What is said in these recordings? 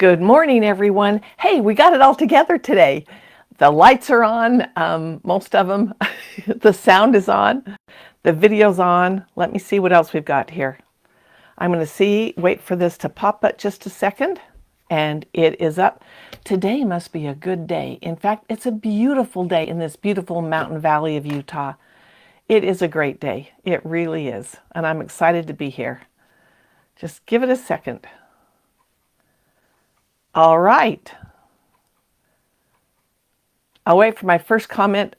Good morning, everyone. Hey, we got it all together today. The lights are on, most of them. The sound is on. The video's on. Let me see what else we've got here. I'm going to wait for this to pop up just a second. And it is up. Today must be a good day. In fact, it's a beautiful day in this beautiful mountain valley of Utah. It is a great day. It really is. And I'm excited to be here. Just give it a second. All right. I'll wait for my first comment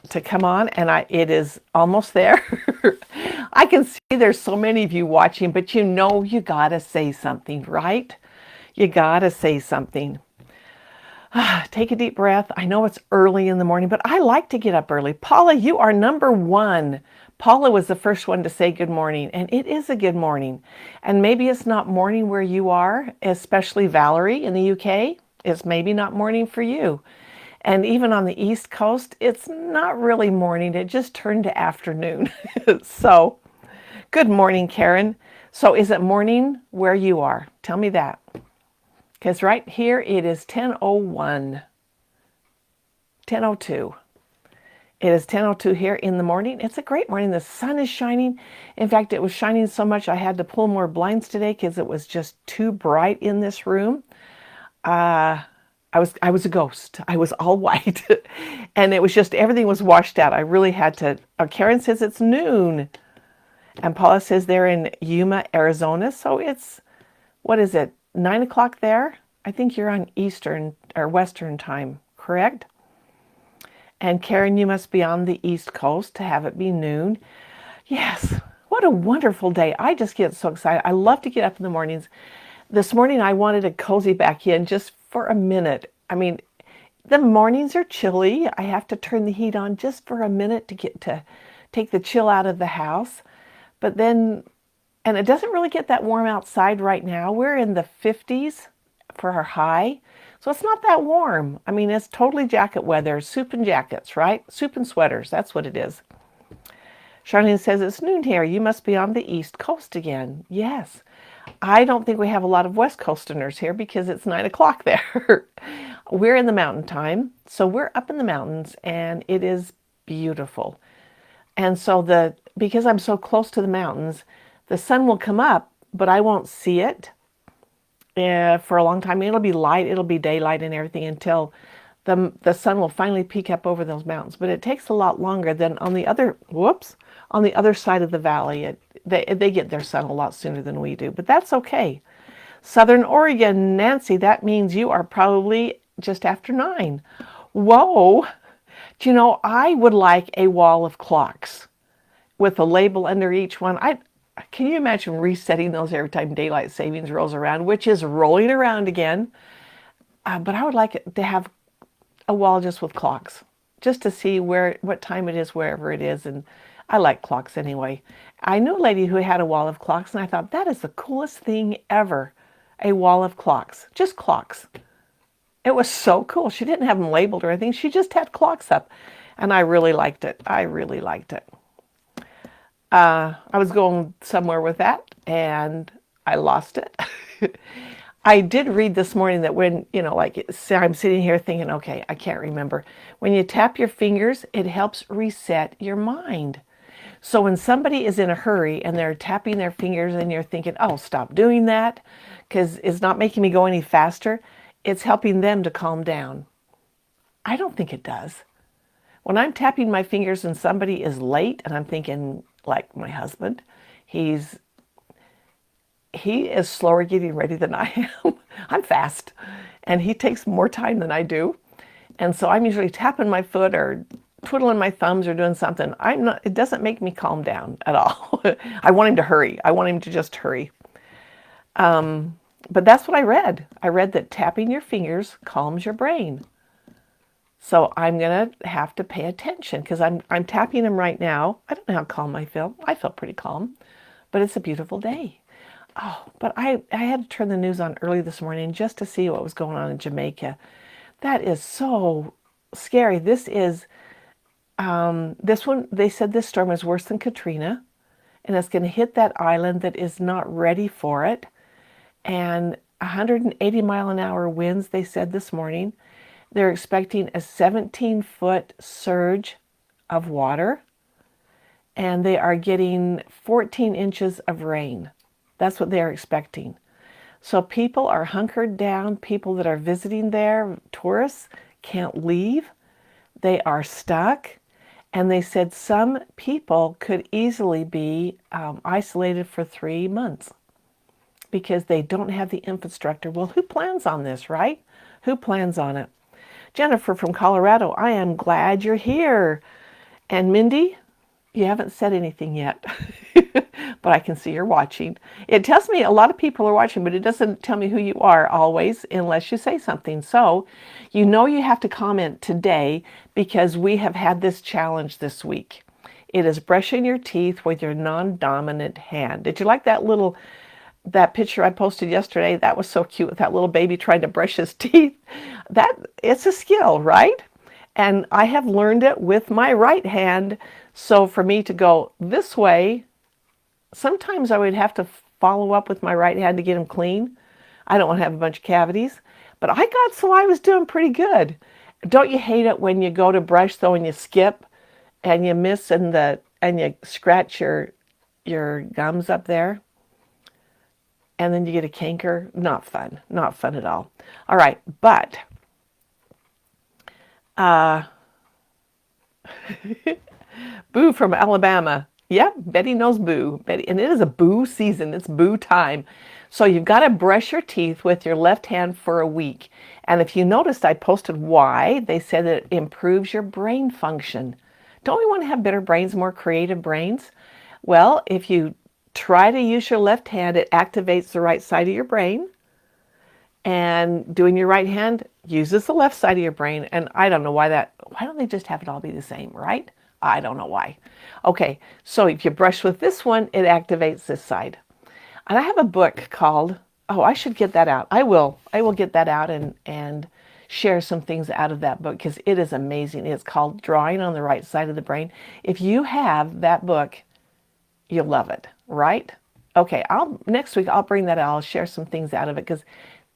to come on, and it is almost there. I can see there's so many of you watching, but you know you gotta say something, right? You gotta say something. Take a deep breath. I know it's early in the morning, but I like to get up early. Paula, you are number one. Paula was the first one to say good morning, and it is a good morning. And maybe it's not morning where you are, especially Valerie in the UK. It's maybe not morning for you. And even on the East Coast, it's not really morning. It just turned to afternoon. So, good morning, Karen. So is it morning where you are? Tell me that. Because right here it is 10:01, 10:02. It is 10:02 here in the morning. It's a great morning. The sun is shining. In fact, it was shining so much I had to pull more blinds today because it was just too bright in this room. I was a ghost. I was all white. And it was just, everything was washed out. I really had to. Karen says it's noon. And Paula says they're in Yuma, Arizona. So it's, what is it, 9 o'clock there? I think you're on Eastern or Western time, correct? And Karen, you must be on the East Coast to have it be noon. Yes, what a wonderful day. I just get so excited. I love to get up in the mornings. This morning I wanted to cozy back in just for a minute. I mean, the mornings are chilly. I have to turn the heat on just for a minute to take the chill out of the house. But then, and it doesn't really get that warm outside right now. We're in the 50s for our high. So it's not that warm. I mean, it's totally jacket weather, soup and jackets, right? Soup and sweaters, that's what it is. Charlene says, it's noon here. You must be on the East Coast again. Yes. I don't think we have a lot of West Coasterners here because it's 9 o'clock there. We're in the mountain time. So we're up in the mountains and it is beautiful. And so because I'm so close to the mountains, the sun will come up, but I won't see it for a long time. It'll be light, it'll be daylight and everything until the sun will finally peek up over those mountains. But it takes a lot longer than on the other side of the valley. They get their sun a lot sooner than we do, but that's okay. Southern Oregon, Nancy, that means you are probably just after 9. Whoa. Do you know, I would like a wall of clocks with a label under each one. Can you imagine resetting those every time daylight savings rolls around, which is rolling around again? But I would like it to have a wall just with clocks, just to see what time it is wherever it is. And I like clocks anyway. I knew a lady who had a wall of clocks, and I thought that is the coolest thing ever. A wall of clocks, just clocks. It was so cool. She didn't have them labeled or anything. She just had clocks up, and I really liked it. I really liked it. I was going somewhere with that, and I lost it. I did read this morning that when, I'm sitting here thinking, okay, I can't remember. When you tap your fingers, it helps reset your mind. So when somebody is in a hurry and they're tapping their fingers and you're thinking, oh, stop doing that because it's not making me go any faster, it's helping them to calm down. I don't think it does. When I'm tapping my fingers and somebody is late and I'm thinking, like my husband, he is slower getting ready than I am. I'm fast, and he takes more time than I do. And so I'm usually tapping my foot or twiddling my thumbs or doing something. It doesn't make me calm down at all. I want him to hurry. I want him to just hurry. But that's what I read. I read that tapping your fingers calms your brain. So I'm going to have to pay attention because I'm tapping them right now. I don't know how calm I feel. I feel pretty calm, but it's a beautiful day. Oh, but I had to turn the news on early this morning just to see what was going on in Jamaica. That is so scary. This one, they said this storm is worse than Katrina, and it's going to hit that island that is not ready for it. And 180-mile-an-hour winds, they said this morning. They're expecting a 17-foot surge of water, and they are getting 14 inches of rain. That's what they're expecting. So people are hunkered down. People that are visiting there, tourists, can't leave. They are stuck. And they said some people could easily be isolated for 3 months because they don't have the infrastructure. Well, who plans on this, right? Who plans on it? Jennifer from Colorado, I am glad you're here. And Mindy, you haven't said anything yet, but I can see you're watching. It tells me a lot of people are watching, but it doesn't tell me who you are always unless you say something. So you know you have to comment today because we have had this challenge this week. It is brushing your teeth with your non-dominant hand. Did you like that picture I posted yesterday? That was so cute with that little baby trying to brush his teeth. It's a skill, right? And I have learned it with my right hand. So for me to go this way, sometimes I would have to follow up with my right hand to get them clean. I don't want to have a bunch of cavities, but I was doing pretty good. Don't you hate it when you go to brush though and you skip and you miss and you scratch your gums up there? And then you get a canker? Not fun. Not fun at all. All right, but Boo from Alabama. Yep, Betty knows Boo. Betty, and it is a boo season. It's boo time. So you've got to brush your teeth with your left hand for a week. And if you noticed, I posted why. They said that it improves your brain function. Don't we want to have better brains, more creative brains? Well, if you try to use your left hand, it activates the right side of your brain. And doing your right hand uses the left side of your brain. And I don't know why don't they just have it all be the same, right? I don't know why. Okay, so if you brush with this one, it activates this side. And I have a book called, I should get that out. I will get that out and share some things out of that book because it is amazing. It's called Drawing on the Right Side of the Brain. If you have that book, you'll love it, right? Okay, next week I'll bring that out. I'll share some things out of it because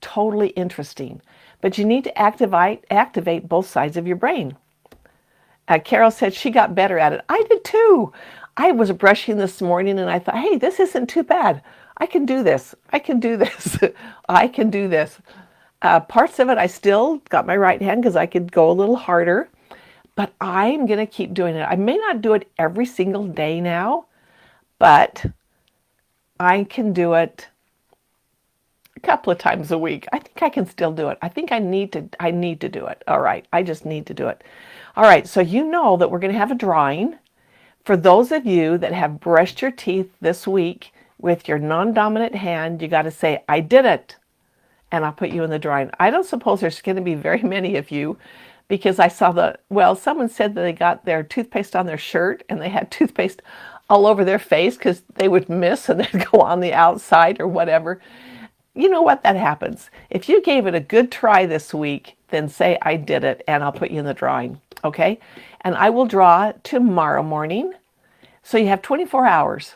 totally interesting. But you need to activate both sides of your brain. Carol said she got better at it. I did too. I was brushing this morning and I thought, hey, this isn't too bad. I can do this. I can do this. I can do this. Parts of it I still got my right hand because I could go a little harder, but I'm going to keep doing it. I may not do it every single day now, but I can do it a couple of times a week. I think I can still do it. I think I need to do it. All right. I just need to do it. All right. So you know that we're going to have a drawing. For those of you that have brushed your teeth this week with your non-dominant hand, you got to say, I did it. And I'll put you in the drawing. I don't suppose there's going to be very many of you because I saw someone said that they got their toothpaste on their shirt and they had toothpaste all over their face because they would miss and they'd go on the outside or whatever. You know what? That happens. If you gave it a good try this week, then say, I did it, and I'll put you in the drawing, okay? And I will draw tomorrow morning, so you have 24 hours.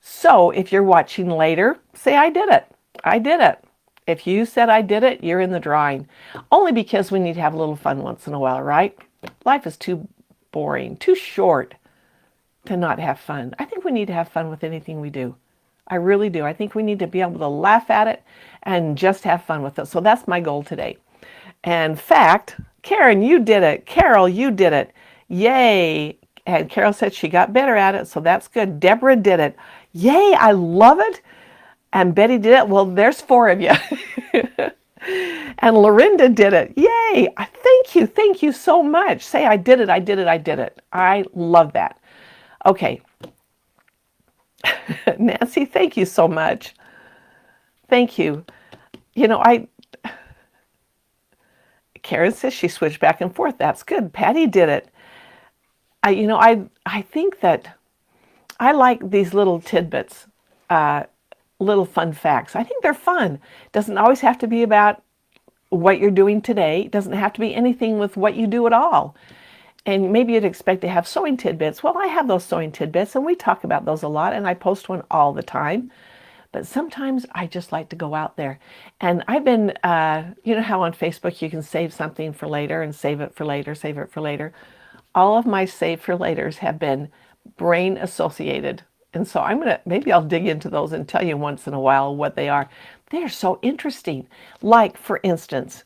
So if you're watching later, say, I did it. I did it. If you said I did it, you're in the drawing. Only because we need to have a little fun once in a while, right? Life is too boring, too short to not have fun. I think we need to have fun with anything we do. I really do. I think we need to be able to laugh at it and just have fun with it. So that's my goal today. And in fact, Karen, you did it. Carol, you did it. Yay. And Carol said she got better at it, so that's good. Deborah did it. Yay, I love it. And Betty did it. Well, there's 4 of you. And Lorinda did it. Yay. Thank you. Thank you so much. Say, I did it. I did it. I did it. I love that. Okay. Nancy, thank you so much. Thank you. You know, Karen says she switched back and forth. That's good. Patty did it. I think that I like these little tidbits, little fun facts. I think they're fun. It doesn't always have to be about what you're doing today. It doesn't have to be anything with what you do at all. And maybe you'd expect to have sewing tidbits. Well, I have those sewing tidbits, and we talk about those a lot, and I post one all the time. but sometimes I just like to go out there. And I've been, you know how on Facebook you can save something for later and save it for later, save it for later. All of my save for laters have been brain associated. And so maybe I'll dig into those and tell you once in a while what they are. They are so interesting. Like, for instance,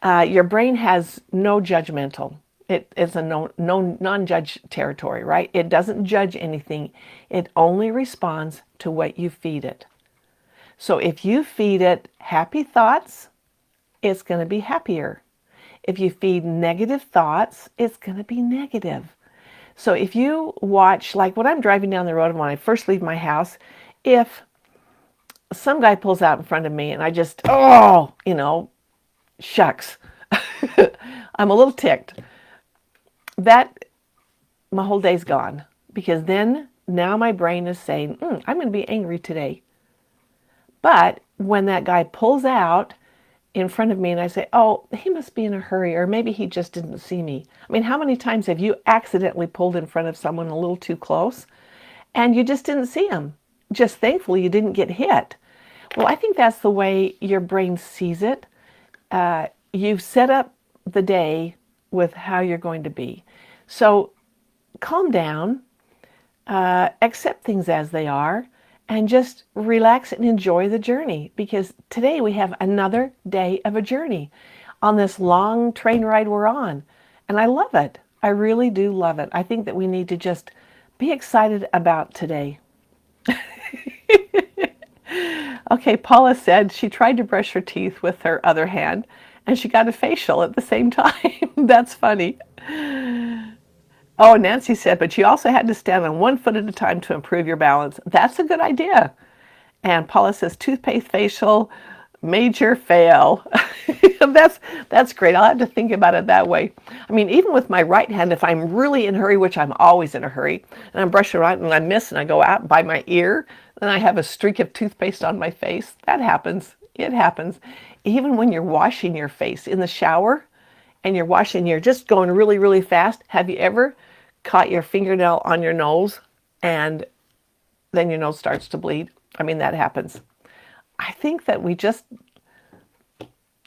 your brain has no judgmental. It's a non-judge territory, right? It doesn't judge anything. It only responds to what you feed it. So if you feed it happy thoughts, it's going to be happier. If you feed negative thoughts, it's going to be negative. So if you watch, like when I'm driving down the road when I first leave my house, if some guy pulls out in front of me and I just, shucks, I'm a little ticked, my whole day's gone. Because then, now my brain is saying, I'm going to be angry today. But when that guy pulls out in front of me and I say, oh, he must be in a hurry, or maybe he just didn't see me. I mean, how many times have you accidentally pulled in front of someone a little too close and you just didn't see him? Just thankfully you didn't get hit. Well, I think that's the way your brain sees it. You've set up the day with how you're going to be. So calm down, accept things as they are, and just relax and enjoy the journey, because today we have another day of a journey on this long train ride we're on. And I love it. I really do love it. I think that we need to just be excited about today. Okay, Paula said she tried to brush her teeth with her other hand and she got a facial at the same time. That's funny. Oh, Nancy said, but you also had to stand on one foot at a time to improve your balance. That's a good idea. And Paula says, toothpaste facial, major fail. That's great. I'll have to think about it that way. I mean, even with my right hand, if I'm really in a hurry, which I'm always in a hurry, and I'm brushing around and I miss and I go out by my ear, then I have a streak of toothpaste on my face. That happens. It happens. Even when you're washing your face in the shower and you're just going really, really fast. Have you ever caught your fingernail on your nose and then your nose starts to bleed? I mean, that happens. I think that we just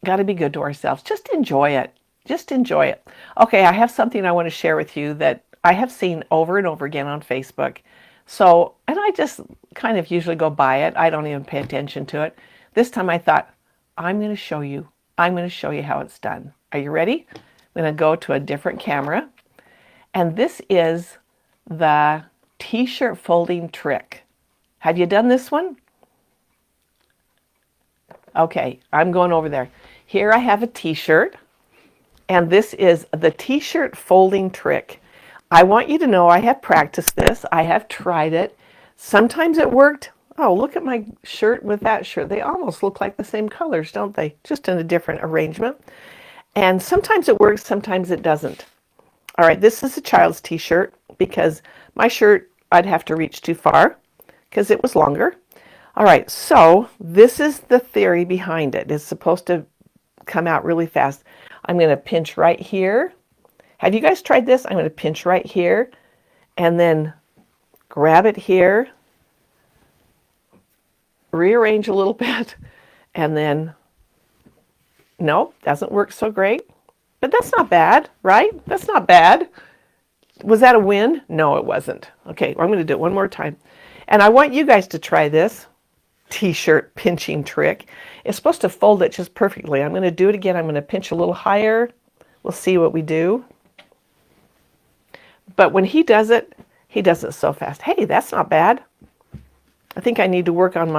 got to be good to ourselves. Just enjoy it. Just enjoy it. Okay, I have something I want to share with you that I have seen over and over again on Facebook. So, and I just kind of usually go by it. I don't even pay attention to it. This time I thought, I'm going to show you. I'm going to show you how it's done. Are you ready? I'm going to go to a different camera. And this is the t-shirt folding trick. Have you done this one? Okay, I'm going over there. Here I have a t-shirt, and this is the t-shirt folding trick. I want you to know I have practiced this. I have tried it. Sometimes it worked. Oh, look at my shirt with that shirt. They almost look like the same colors, don't they? Just in a different arrangement. And sometimes it works, sometimes it doesn't. All right, this is a child's t-shirt because my shirt, I'd have to reach too far because it was longer. All right, so this is the theory behind it. It's supposed to come out really fast. I'm going to pinch right here. Have you guys tried this? I'm going to pinch right here and then grab it here, rearrange a little bit, and then, no, doesn't work so great. But that's not bad, right? That's not bad. Was that a win? No, it wasn't. Okay, I'm going to do it one more time. And I want you guys to try this t-shirt pinching trick. It's supposed to fold it just perfectly. I'm going to do it again. I'm going to pinch a little higher. We'll see what we do. But when he does it so fast. Hey, that's not bad. I think I need to work on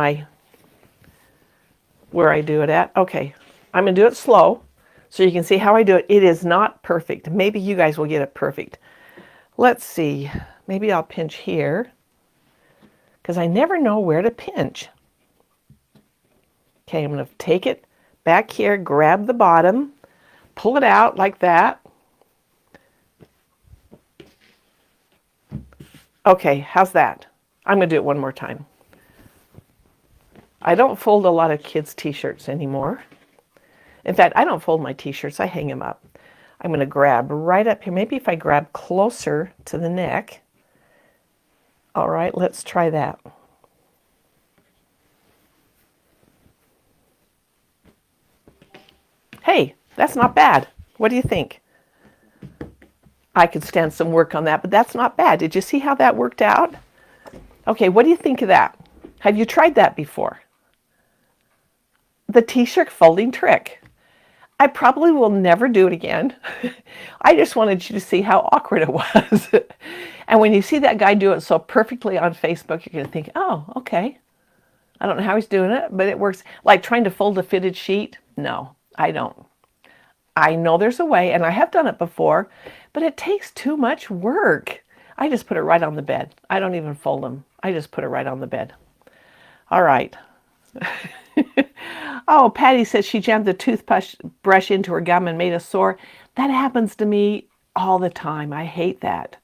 where I do it at. Okay, I'm going to do it slow so you can see how I do it. It is not perfect. Maybe you guys will get it perfect. Let's see. Maybe I'll pinch here because I never know where to pinch. Okay, I'm going to take it back here, grab the bottom, pull it out like that. Okay, how's that? I'm going to do it one more time. I don't fold a lot of kids' t-shirts anymore. In fact, I don't fold my t-shirts. I hang them up. I'm going to grab right up here. Maybe if I grab closer to the neck. All right, let's try that. That's not bad. What do you think? I could stand some work on that, but that's not bad. Did you see how that worked out? Okay, what do you think of that? Have you tried that before? The t-shirt folding trick. I probably will never do it again. I just wanted you to see how awkward it was. And when you see that guy do it so perfectly on Facebook, you're going to think, oh, okay. I don't know how he's doing it, but it works. Like trying to fold a fitted sheet? No, I don't. I know there's a way, and I have done it before, but it takes too much work. I just put it right on the bed. I don't even fold them. I just put it right on the bed. All right. Oh, Patty says she jammed the toothbrush into her gum and made a sore. That happens to me all the time. I hate that.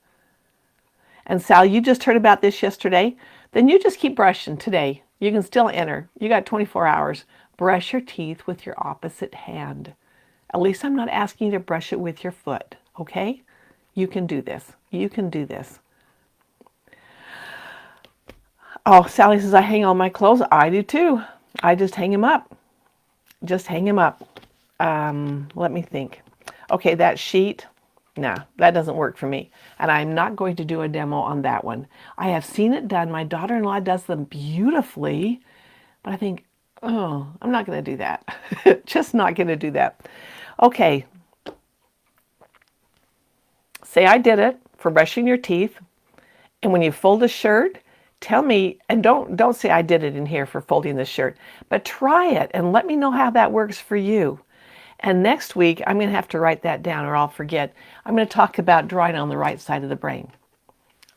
And Sal, you just heard about this yesterday? Then you just keep brushing today. You can still enter. You got 24 hours. Brush your teeth with your opposite hand. At least I'm not asking you to brush it with your foot, okay? You can do this. You can do this. Oh, Sally says, I hang all my clothes. I do too. I just hang them up. Just hang them up. Let me think. Okay, that sheet, nah, that doesn't work for me. And I'm not going to do a demo on that one. I have seen it done. My daughter-in-law does them beautifully. But I think, oh, I'm not going to do that. Just not going to do that. Okay. Say I did it for brushing your teeth. And when you fold a shirt, tell me, and don't say I did it in here for folding the shirt, but try it and let me know how that works for you. And next week, I'm going to have to write that down or I'll forget. I'm going to talk about drawing on the right side of the brain.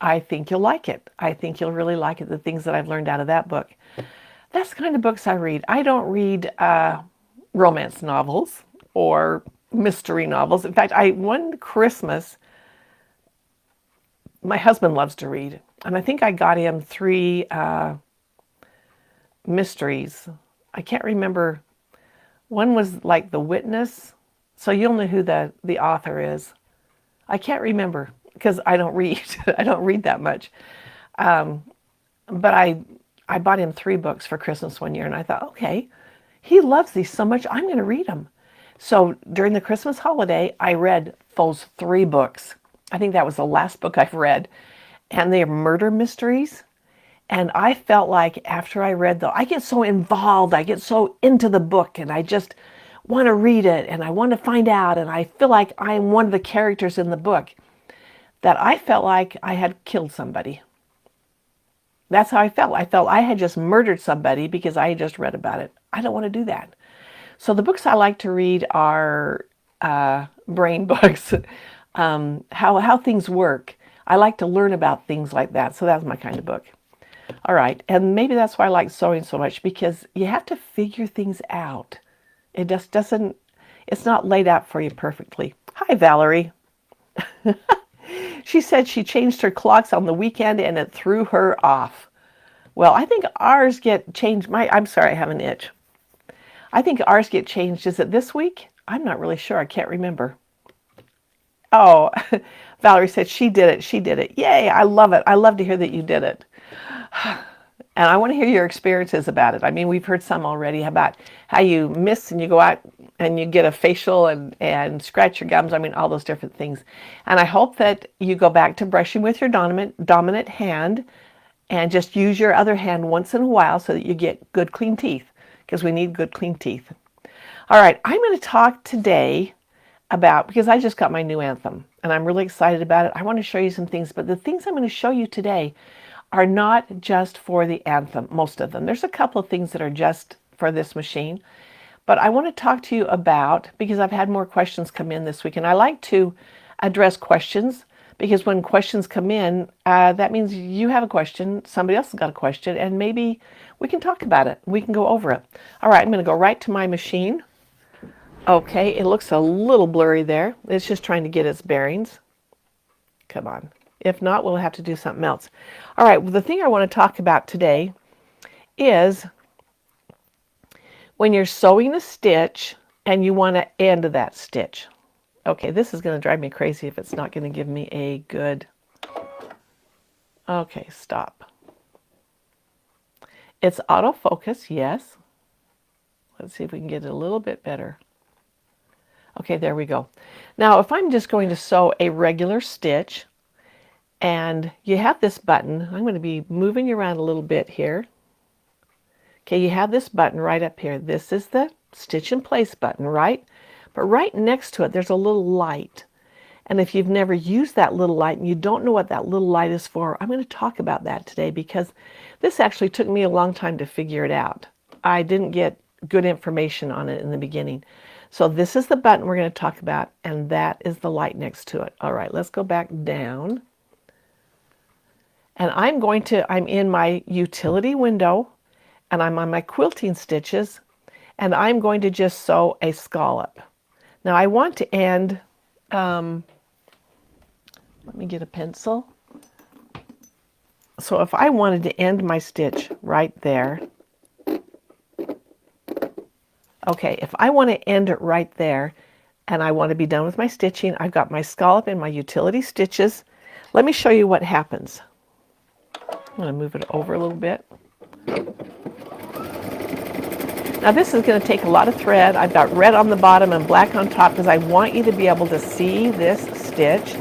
I think you'll like it. I think you'll really like it, the things that I've learned out of that book. That's the kind of books I read. I don't read romance novels or mystery novels. In fact, one Christmas, my husband loves to read, and I think I got him 3 mysteries. I can't remember. One was like The Witness, so you'll know who the author is. I can't remember because I don't read. I don't read that much. But I bought him 3 books for Christmas one year, and I thought, okay, he loves these so much, I'm going to read them. So during the Christmas holiday, I read those 3 books. I think that was the last book I've read. And they're murder mysteries. And I felt like after I read them, I get so involved, I get so into the book, and I just want to read it, and I want to find out, and I feel like I'm one of the characters in the book, that I felt like I had killed somebody. That's how I felt. I felt I had just murdered somebody because I had just read about it. I don't want to do that. So the books I like to read are brain books, how things work. I like to learn about things like that. So that's my kind of book. All right. And maybe that's why I like sewing so much, because you have to figure things out. It just doesn't, it's not laid out for you perfectly. Hi, Valerie. She said she changed her clocks on the weekend and it threw her off. Well, I think ours get changed. I'm sorry, I have an itch. I think ours get changed. Is it this week? I'm not really sure. I can't remember. Oh, Valerie said she did it. She did it. Yay, I love it. I love to hear that you did it. And I want to hear your experiences about it. I mean, we've heard some already about how you miss and you go out and you get a facial and scratch your gums. I mean, all those different things. And I hope that you go back to brushing with your dominant hand and just use your other hand once in a while so that you get good, clean teeth, because we need good, clean teeth. All right, I'm going to talk today about, because I just got my new Anthem and I'm really excited about it. I want to show you some things, but the things I'm going to show you today are not just for the Anthem, most of them. There's a couple of things that are just for this machine, but I want to talk to you about, because I've had more questions come in this week, and I like to address questions, because when questions come in, that means you have a question, somebody else has got a question, and maybe we can talk about it. We can go over it. All right, I'm going to go right to my machine. Okay, it looks a little blurry there. It's just trying to get its bearings. Come on. If not, we'll have to do something else. All right, well, the thing I want to talk about today is when you're sewing a stitch and you want to end that stitch. Okay, this is going to drive me crazy if it's not going to give me a good... Okay, stop. It's autofocus, yes. Let's see if we can get it a little bit better. Okay, there we go. Now, if I'm just going to sew a regular stitch, and you have this button, I'm going to be moving you around a little bit here. Okay, you have this button right up here. This is the stitch in place button, right? But right next to it, there's a little light. And if you've never used that little light and you don't know what that little light is for, I'm going to talk about that today because this actually took me a long time to figure it out. I didn't get good information on it in the beginning. So this is the button we're going to talk about, and that is the light next to it. All right, let's go back down. And I'm in my utility window, and I'm on my quilting stitches, and I'm going to just sew a scallop. Now I want to end, let me get a pencil. So if I wanted to end my stitch right there, okay, if I want to end it right there and I want to be done with my stitching, I've got my scallop in my utility stitches. Let me show you what happens. I'm going to move it over a little bit. Now this is going to take a lot of thread. I've got red on the bottom and black on top because I want you to be able to see this stitch.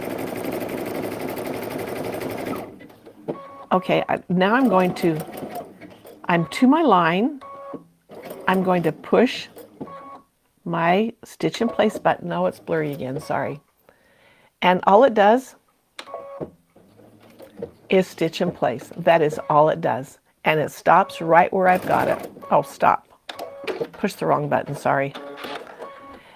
Okay, now I'm to my line. I'm going to push my stitch in place button. Oh, it's blurry again, sorry. And all it does is stitch in place. That is all it does. And it stops right where I've got it. Oh, stop. Push the wrong button, sorry.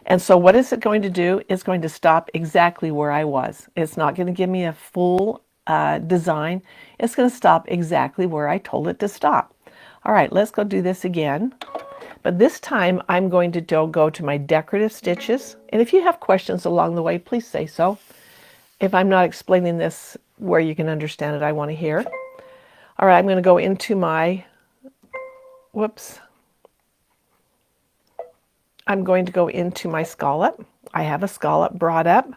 And so what is it going to do? It's going to stop exactly where I was. It's not going to give me a full design. It's going to stop exactly where I told it to stop. All right, let's go do this again. But this time I'm going to go to my decorative stitches. And if you have questions along the way, please say so. If I'm not explaining this where you can understand it, I want to hear. All right, I'm going to go into my, I'm going to go into my scallop. I have a scallop brought up.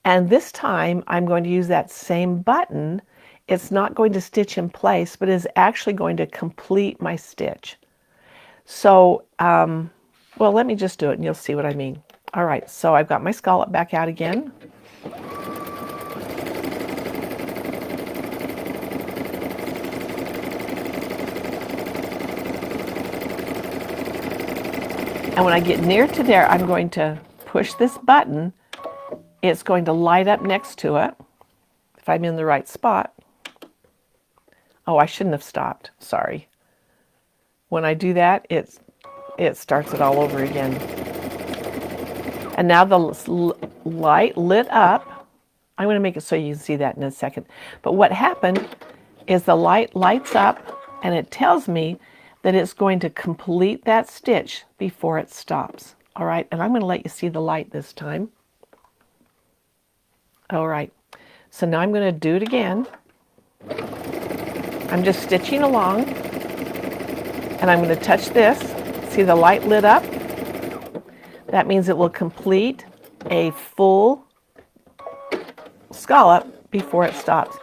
And this time I'm going to use that same button. It's not going to stitch in place, but is actually going to complete my stitch. So, well, let me just do it and you'll see what I mean. All right, so I've got my scallop back out again. And when I get near to there, I'm going to push this button. It's going to light up next to it, if I'm in the right spot. Oh, I shouldn't have stopped, sorry. When I do that, it starts it all over again. And now the light lit up. I'm going to make it so you can see that in a second. But what happened is the light lights up and it tells me that it's going to complete that stitch before it stops. All right, and I'm going to let you see the light this time. All right, so now I'm going to do it again. I'm just stitching along, and I'm going to touch this. See the light lit up? That means it will complete a full scallop before it stops.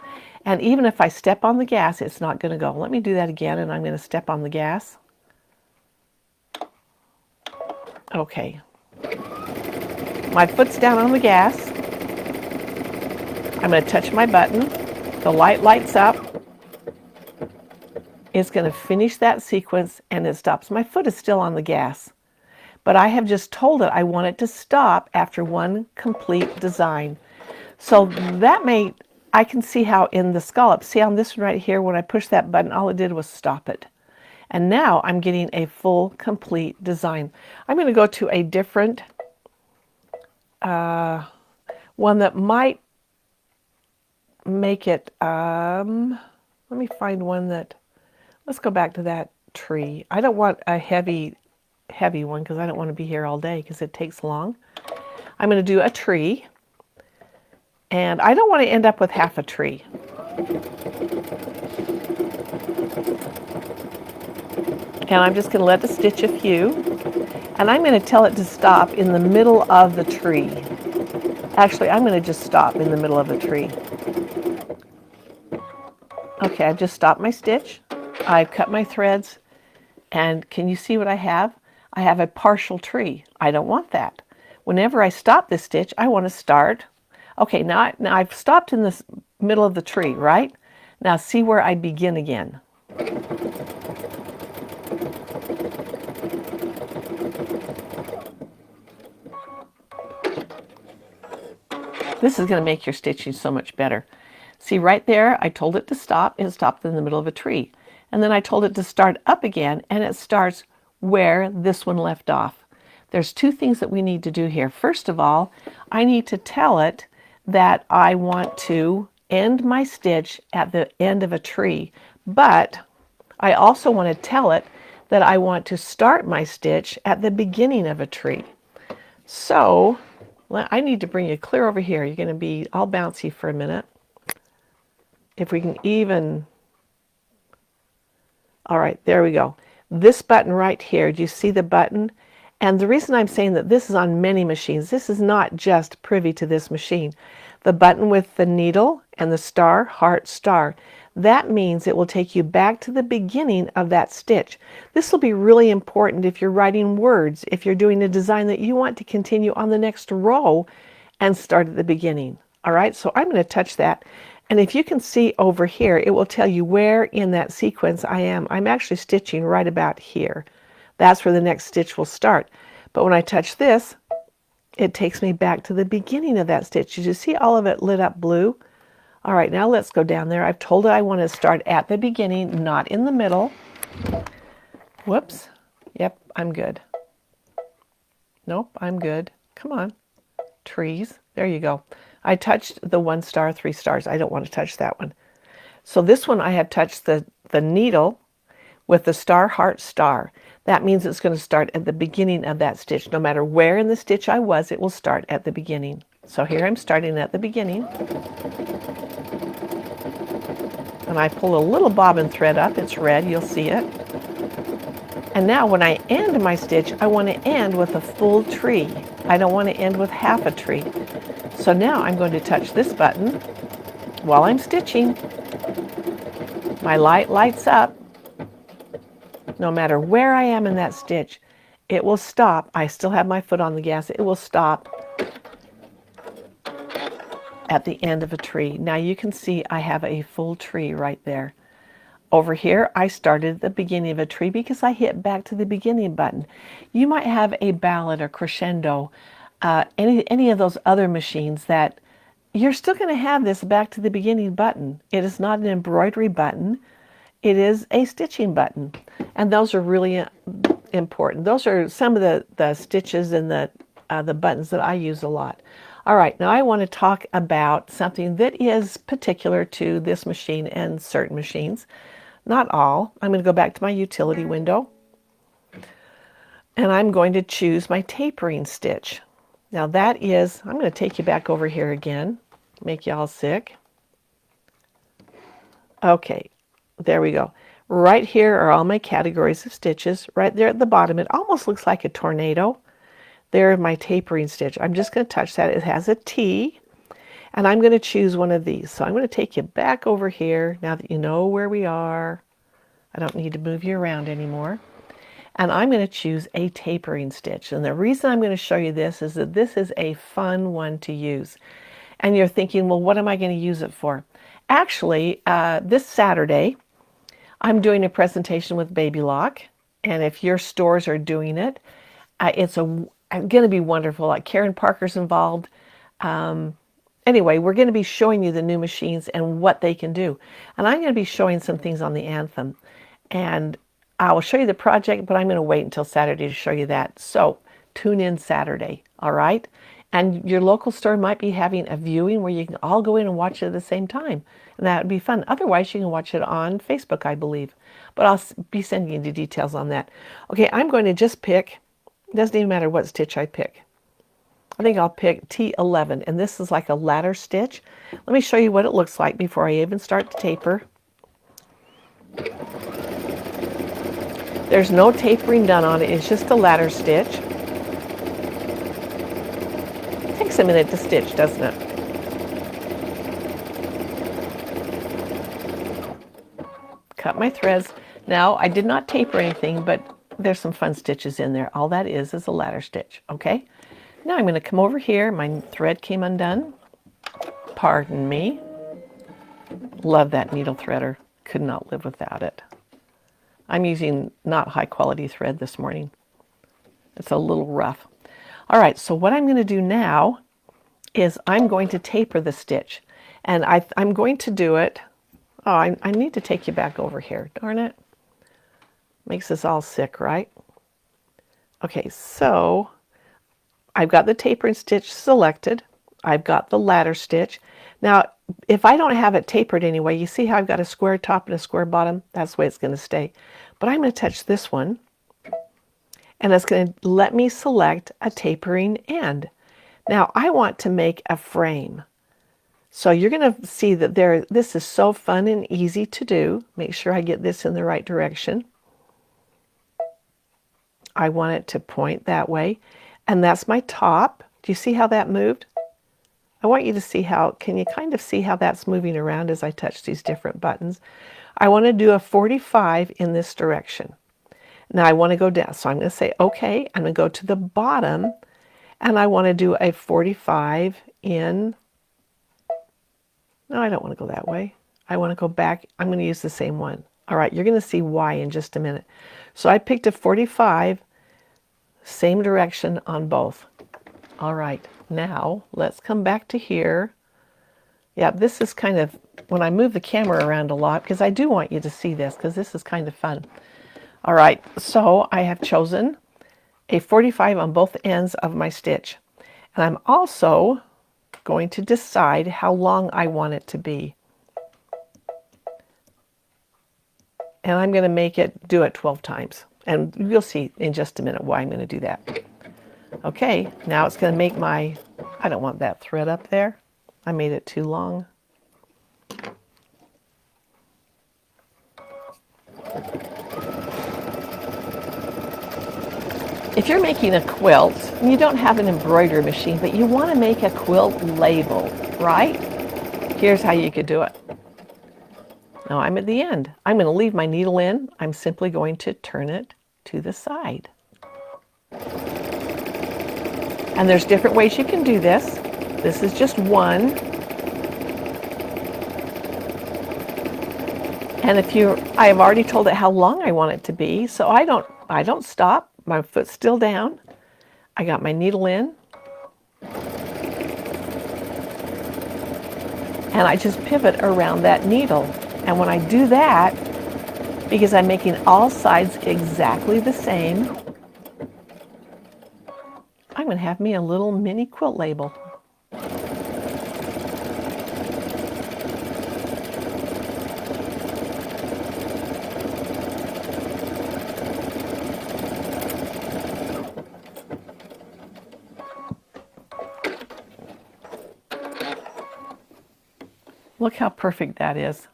And even if I step on the gas, it's not going to go. Let me do that again, and I'm going to step on the gas. Okay. My foot's down on the gas. I'm going to touch my button. The light lights up. It's going to finish that sequence, and it stops. My foot is still on the gas. But I have just told it I want it to stop after one complete design. So that I can see how in the scallop, see on this one right here, when I pushed that button, all it did was stop it. And now I'm getting a full, complete design. I'm going to go to a different one that might make it, let me find one that, let's go back to that tree. I don't want a heavy one because I don't want to be here all day because it takes long. I'm going to do a tree. And I don't want to end up with half a tree. And I'm just going to let it stitch a few. And I'm going to tell it to stop in the middle of the tree. Actually, I'm going to just stop in the middle of the tree. Okay, I've just stopped my stitch. I've cut my threads. And can you see what I have? I have a partial tree. I don't want that. Whenever I stop this stitch, I want to start. Okay, now I've stopped in the middle of the tree, right? Now see where I begin again. This is going to make your stitching so much better. See right there, I told it to stop. It stopped in the middle of a tree. And then I told it to start up again, and it starts where this one left off. There's two things that we need to do here. First of all, I need to tell it that I want to end my stitch at the end of a tree, but I also want to tell it that I want to start my stitch at the beginning of a tree. So I need to bring you clear over here. You're going to be all bouncy for a minute. If we can even, all right, there we go. This button right here, do you see the button? And the reason I'm saying that this is on many machines, this is not just privy to this machine. The button with the needle and the star, heart, star, that means it will take you back to the beginning of that stitch. This will be really important if you're writing words, if you're doing a design that you want to continue on the next row and start at the beginning. All right, so I'm going to touch that. And if you can see over here, it will tell you where in that sequence I am. I'm actually stitching right about here. That's where the next stitch will start. But when I touch this, it takes me back to the beginning of that stitch. Did you see all of it lit up blue? All right, now let's go down there. I've told it I want to start at the beginning, not in the middle. Whoops. Yep, I'm good. Nope, I'm good. Come on. Trees. There you go. I touched the 1 star, 3 stars. I don't want to touch that one. So this one I have touched the needle with the star, heart, star. That means it's going to start at the beginning of that stitch. No matter where in the stitch I was, it will start at the beginning. So here I'm starting at the beginning. And I pull a little bobbin thread up. It's red, you'll see it. And now when I end my stitch, I want to end with a full tree. I don't want to end with half a tree. So now I'm going to touch this button while I'm stitching. My light lights up. No matter where I am in that stitch, it will stop. I still have my foot on the gas. It will stop at the end of a tree. Now you can see I have a full tree right there. Over here, I started at the beginning of a tree because I hit back to the beginning button. You might have a ballad or crescendo, any of those other machines that you're still going to have this back to the beginning button. It is not an embroidery button. It is a stitching button. And those are really important. Those are some of the stitches and the buttons that I use a lot. All right, now I want to talk about something that is particular to this machine and certain machines. Not all. I'm going to go back to my utility window. And I'm going to choose my tapering stitch. Now that is, I'm going to take you back over here again, make you all sick. Okay, there we go. Right here are all my categories of stitches. Right there at the bottom, it almost looks like a tornado. There, my tapering stitch. I'm just going to touch that. It has a T, and I'm going to choose one of these. So I'm going to take you back over here now that you know where we are. I don't need to move you around anymore. And I'm going to choose a tapering stitch. And the reason I'm going to show you this is that this is a fun one to use. And you're thinking, well, what am I going to use it for? Actually, this Saturday, I'm doing a presentation with Baby Lock. And if your stores are doing it, it's going to be wonderful. Like Karen Parker's involved. Anyway, we're going to be showing you the new machines and what they can do. And I'm going to be showing some things on the Anthem. And I will show you the project, but I'm going to wait until Saturday to show you that. So tune in Saturday, all right? And your local store might be having a viewing where you can all go in and watch it at the same time. And that would be fun. Otherwise, you can watch it on Facebook, I believe. But I'll be sending you the details on that. Okay, I'm going to just pick, it doesn't even matter what stitch I pick. I think I'll pick T11, and this is like a ladder stitch. Let me show you what it looks like before I even start to taper. There's no tapering done on it. It's just a ladder stitch. It takes a minute to stitch, doesn't it? Cut my threads. Now, I did not taper anything, but there's some fun stitches in there. All that is a ladder stitch, okay? Now I'm going to come over here. My thread came undone. Pardon me. Love that needle threader. Could not live without it. I'm using not high quality thread this morning. It's a little rough. All right, so what I'm going to do now is I'm going to taper the stitch. And I'm going to do it. Oh, I need to take you back over here. Darn it. Makes us all sick, right? Okay, so I've got the tapering stitch selected. I've got the ladder stitch. Now, if I don't have it tapered anyway, you see how I've got a square top and a square bottom? That's the way it's going to stay. But I'm going to touch this one, and it's going to let me select a tapering end. Now, I want to make a frame. So you're going to see that this is so fun and easy to do. Make sure I get this in the right direction. I want it to point that way. And that's my top. Do you see how that moved? I want you to see how, can you kind of see how that's moving around as I touch these different buttons? I want to do a 45 in this direction. Now I want to go down. So I'm going to say, okay, I'm going to go to the bottom and I want to do a 45 in, no, I don't want to go that way. I want to go back. I'm going to use the same one. All right, you're going to see why in just a minute. So I picked a 45, same direction on both. All right, now let's come back to here. Yeah, this is kind of, when I move the camera around a lot, because I do want you to see this, because this is kind of fun. All right, so I have chosen a 45 on both ends of my stitch. And I'm also going to decide how long I want it to be. And I'm going to make it, do it 12 times. And you'll see in just a minute why I'm going to do that. Okay, now it's going to make my, I don't want that thread up there. I made it too long. If you're making a quilt and you don't have an embroidery machine, but you want to make a quilt label, right? Here's how you could do it. Now I'm at the end. I'm going to leave my needle in. I'm simply going to turn it to the side. And there's different ways you can do this. This is just one. And I have already told it how long I want it to be, so I don't stop. My foot's still down. I got my needle in. And I just pivot around that needle. And when I do that, because I'm making all sides exactly the same, I'm going to have me a little mini quilt label. Look how perfect that is.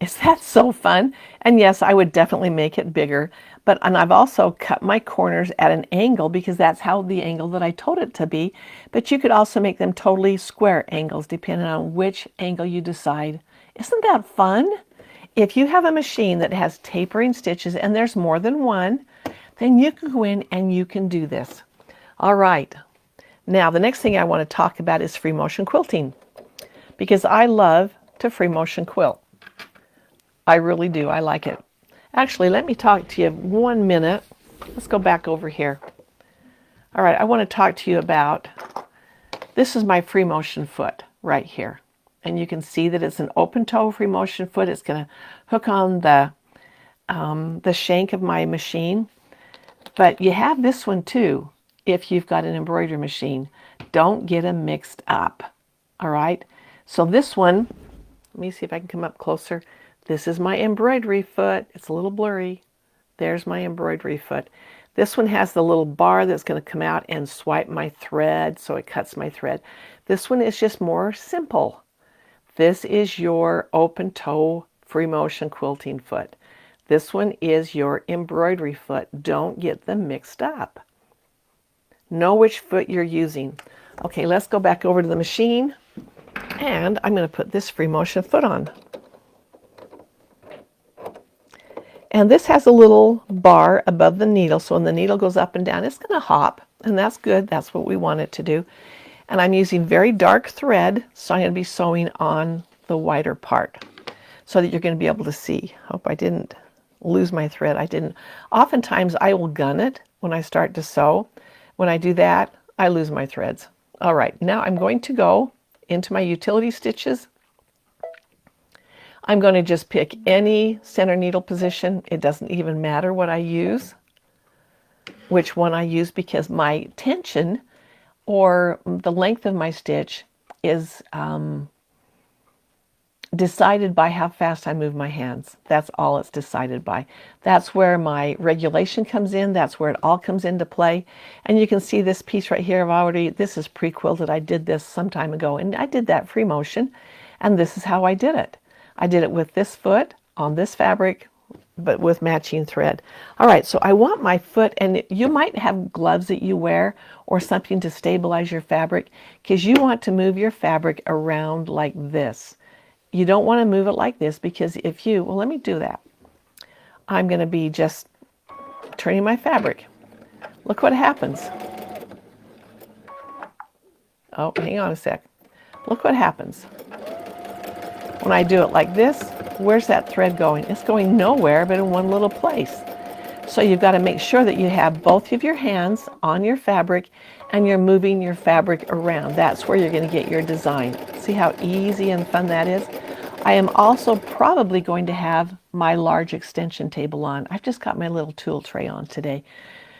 Is that so fun? And yes, I would definitely make it bigger, and I've also cut my corners at an angle because that's how the angle that I told it to be. But you could also make them totally square angles depending on which angle you decide. Isn't that fun? If you have a machine that has tapering stitches and there's more than one, then you can go in and you can do this. All right. Now, the next thing I want to talk about is free motion quilting, because I love to free motion quilt. I really do. I like it. Actually, let me talk to you 1 minute. Let's go back over here. All right, I want to talk to you about, this is my free motion foot right here. And you can see that it's an open toe free motion foot. It's going to hook on the shank of my machine. But you have this one too if you've got an embroidery machine. Don't get them mixed up. All right? So this one, let me see if I can come up closer. This is my embroidery foot. It's a little blurry. There's my embroidery foot. This one has the little bar that's going to come out and swipe my thread, so it cuts my thread. This one is just more simple. This is your open toe free motion quilting foot. This one is your embroidery foot. Don't get them mixed up. Know which foot you're using. Okay, let's go back over to the machine, and I'm going to put this free motion foot on. And this has a little bar above the needle, so when the needle goes up and down, it's going to hop. and that's good. That's what we want it to do. And I'm using very dark thread, so I'm going to be sewing on the whiter part so that you're going to be able to see. Hope I didn't lose my thread. I didn't. Oftentimes I will gun it when I start to sew. When I do that, I lose my threads. All right, now I'm going to go into my utility stitches. I'm going to just pick any center needle position. It doesn't even matter what I use, which one I use, because my tension or the length of my stitch is decided by how fast I move my hands. That's all it's decided by. That's where my regulation comes in. That's where it all comes into play. And you can see this piece right here. This is pre-quilted. I did this some time ago, and I did that free motion, and this is how I did it. I did it with this foot on this fabric, but with matching thread. All right, so I want my foot, and you might have gloves that you wear or something to stabilize your fabric, because you want to move your fabric around like this. You don't want to move it like this, because if you, well, let me do that. I'm going to be just turning my fabric. Look what happens. Oh, hang on a sec. Look what happens. When I do it like this, where's that thread going? It's going nowhere but in one little place. So you've got to make sure that you have both of your hands on your fabric and you're moving your fabric around. That's where you're going to get your design. See how easy and fun that is? I am also probably going to have my large extension table on. I've just got my little tool tray on today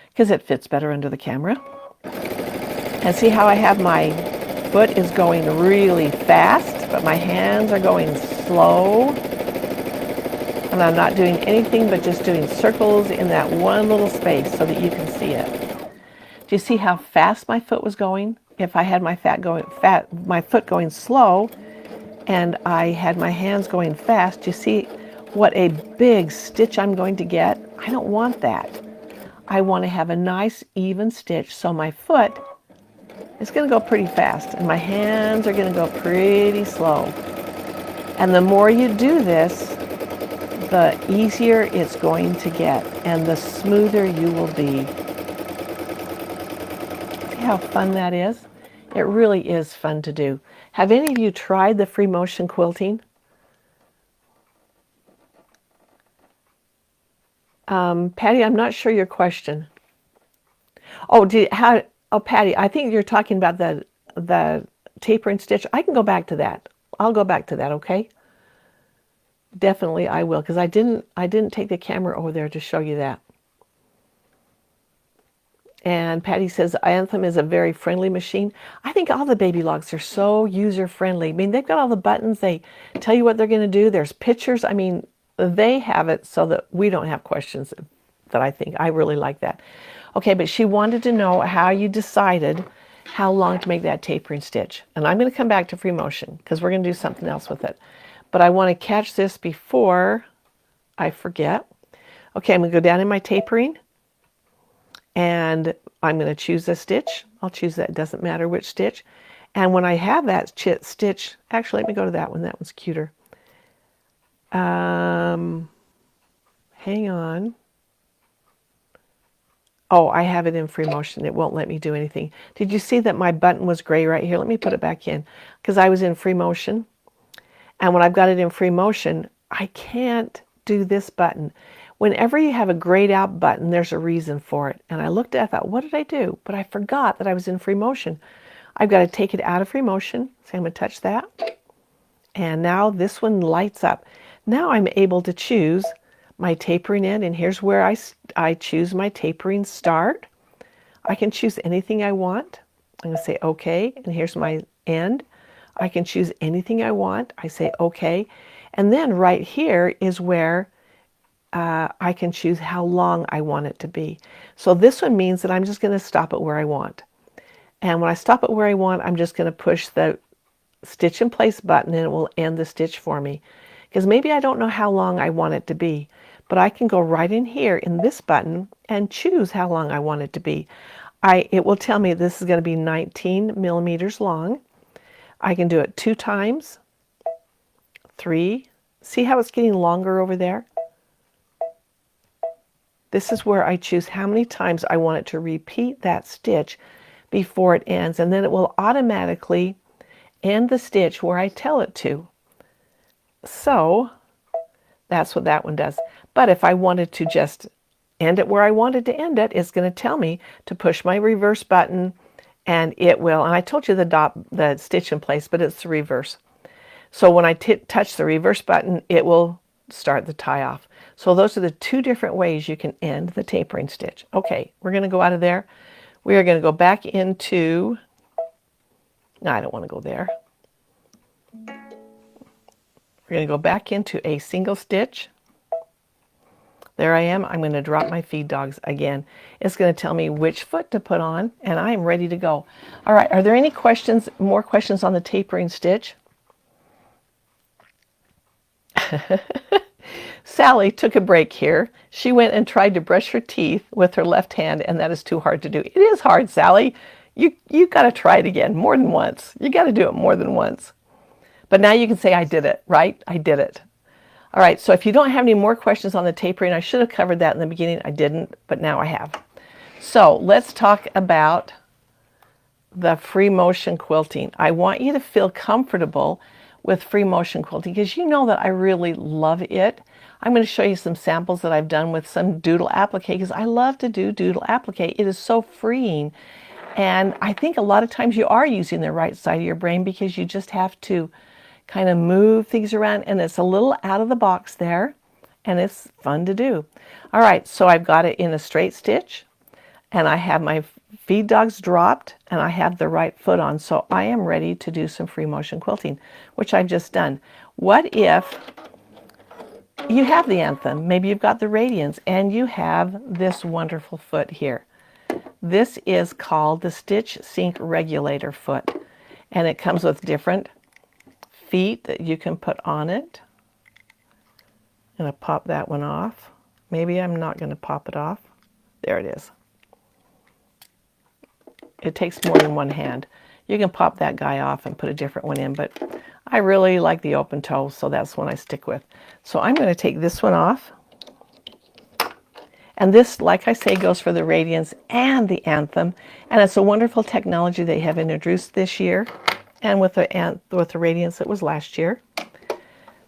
because it fits better under the camera. And see how I have my foot is going really fast, but my hands are going slow. And I'm not doing anything but just doing circles in that one little space so that you can see it. Do you see how fast my foot was going? If I had my foot going slow and I had my hands going fast, you see what a big stitch I'm going to get? I don't want that. I want to have a nice even stitch, so my foot is going to go pretty fast and my hands are going to go pretty slow. And the more you do this, the easier it's going to get and the smoother you will be. See how fun that is? It really is fun to do. Have any of you tried the free motion quilting? Patty, I'm not sure your question. Oh, Patty, I think you're talking about the tapering stitch. I can go back to that. I'll go back to that, okay? Definitely I will, because I didn't take the camera over there to show you that. And Patty says Anthem is a very friendly machine. I think all the baby logs are so user-friendly. I mean, they've got all the buttons. They tell you what they're going to do. There's pictures. I mean, they have it so that we don't have questions that I think. I really like that. Okay, but she wanted to know how you decided how long to make that tapering stitch. And I'm going to come back to free motion because we're going to do something else with it. But I want to catch this before I forget. Okay, I'm going to go down in my tapering. And I'm going to choose a stitch. I'll choose that. It doesn't matter which stitch. And when I have that stitch, actually, let me go to that one. That one's cuter. Hang on. Oh, I have it in free motion. It won't let me do anything. Did you see that my button was gray right here? Let me put it back in because I was in free motion. And when I've got it in free motion, I can't do this button. Whenever you have a grayed out button, there's a reason for it. And I looked at it, I thought, what did I do? But I forgot that I was in free motion. I've got to take it out of free motion. So I'm going to touch that. And now this one lights up. Now I'm able to choose my tapering end. And here's where I choose my tapering start. I can choose anything I want. I'm going to say OK. And here's my end. I can choose anything I want. I say OK. And then right here is where I can choose how long I want it to be. So this one means that I'm just going to stop it where I want. And when I stop it where I want, I'm just going to push the stitch in place button and it will end the stitch for me. Because maybe I don't know how long I want it to be, but I can go right in here in this button and choose how long I want it to be. It will tell me this is going to be 19 millimeters long. I can do it 2 times, 3. See how it's getting longer over there? This is where I choose how many times I want it to repeat that stitch before it ends, and then it will automatically end the stitch where I tell it to. So that's what that one does. But if I wanted to just end it where I wanted to end it, it's going to tell me to push my reverse button, and it will. And I told you the stitch in place, but it's the reverse. So when I touch the reverse button, it will start the tie off. So those are the two different ways you can end the tapering stitch. Okay, we're going to go out of there. We are going to go back into, no, I don't want to go there. We're going to go back into a single stitch. There I am. I'm going to drop my feed dogs again. It's going to tell me which foot to put on, and I'm ready to go. All right, are there any questions, more questions on the tapering stitch? Sally took a break here. She went and tried to brush her teeth with her left hand, and that is too hard to do. It is hard, Sally. You got to try it again more than once. You got to do it more than once. But now you can say, I did it, right? I did it. All right, so if you don't have any more questions on the tapering, I should have covered that in the beginning. I didn't, but now I have. So let's talk about the free motion quilting. I want you to feel comfortable with free motion quilting because you know that I really love it. I'm going to show you some samples that I've done with some doodle applique because I love to do doodle applique. It is so freeing. And I think a lot of times you are using the right side of your brain because you just have to kind of move things around, and it's a little out of the box there, and it's fun to do. All right, so I've got it in a straight stitch, and I have my feed dogs dropped, and I have the right foot on, so I am ready to do some free motion quilting, which I've just done. What if you have the Anthem, maybe you've got the Radiance, and you have this wonderful foot here. This is called the Stitch Sync Regulator foot, and it comes with different feet that you can put on it. I'm going to pop that one off. Maybe I'm not going to pop it off. There it is. It takes more than one hand. You can pop that guy off and put a different one in, but I really like the open toe, so that's one I stick with. So I'm going to take this one off. And this, like I say, goes for the Radiance and the Anthem, and it's a wonderful technology they have introduced this year. And with the Radiance, it was last year.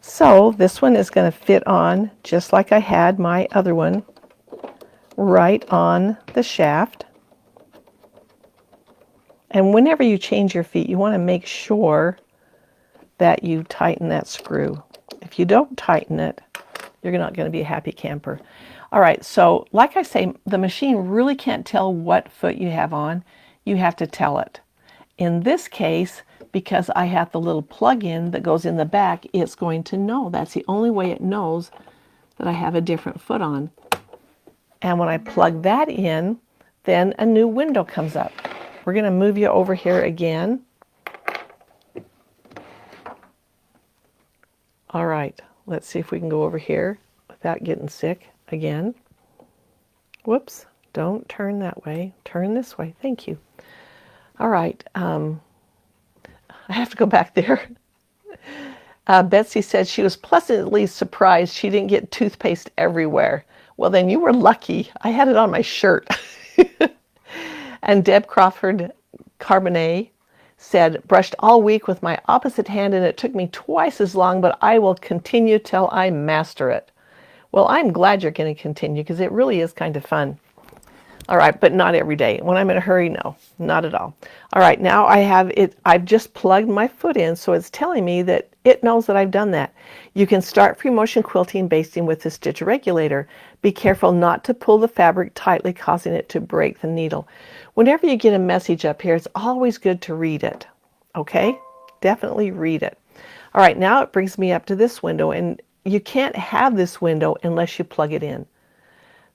So this one is going to fit on just like I had my other one, right on the shaft. And whenever you change your feet, you want to make sure that you tighten that screw. If you don't tighten it, you're not going to be a happy camper. All right, so like I say, the machine really can't tell what foot you have on. You have to tell it. In this case, because I have the little plug-in that goes in the back, it's going to know. That's the only way it knows that I have a different foot on. And when I plug that in, then a new window comes up. We're going to move you over here again. All right, let's see if we can go over here without getting sick again. Whoops, don't turn that way. Turn this way. Thank you. All right. I have to go back there. Betsy said she was pleasantly surprised she didn't get toothpaste everywhere. Well, then you were lucky. I had it on my shirt. And Deb Crawford Carbonet said, brushed all week with my opposite hand and it took me twice as long, but I will continue till I master it. Well, I'm glad you're going to continue because it really is kind of fun. All right, but not every day. When I'm in a hurry, no, not at all. All right, now I have it. I've just plugged my foot in, so it's telling me that it knows that I've done that. You can start free motion quilting basting with the stitch regulator. Be careful not to pull the fabric tightly, causing it to break the needle. Whenever you get a message up here, it's always good to read it. Okay, definitely read it. All right, now it brings me up to this window, and you can't have this window unless you plug it in.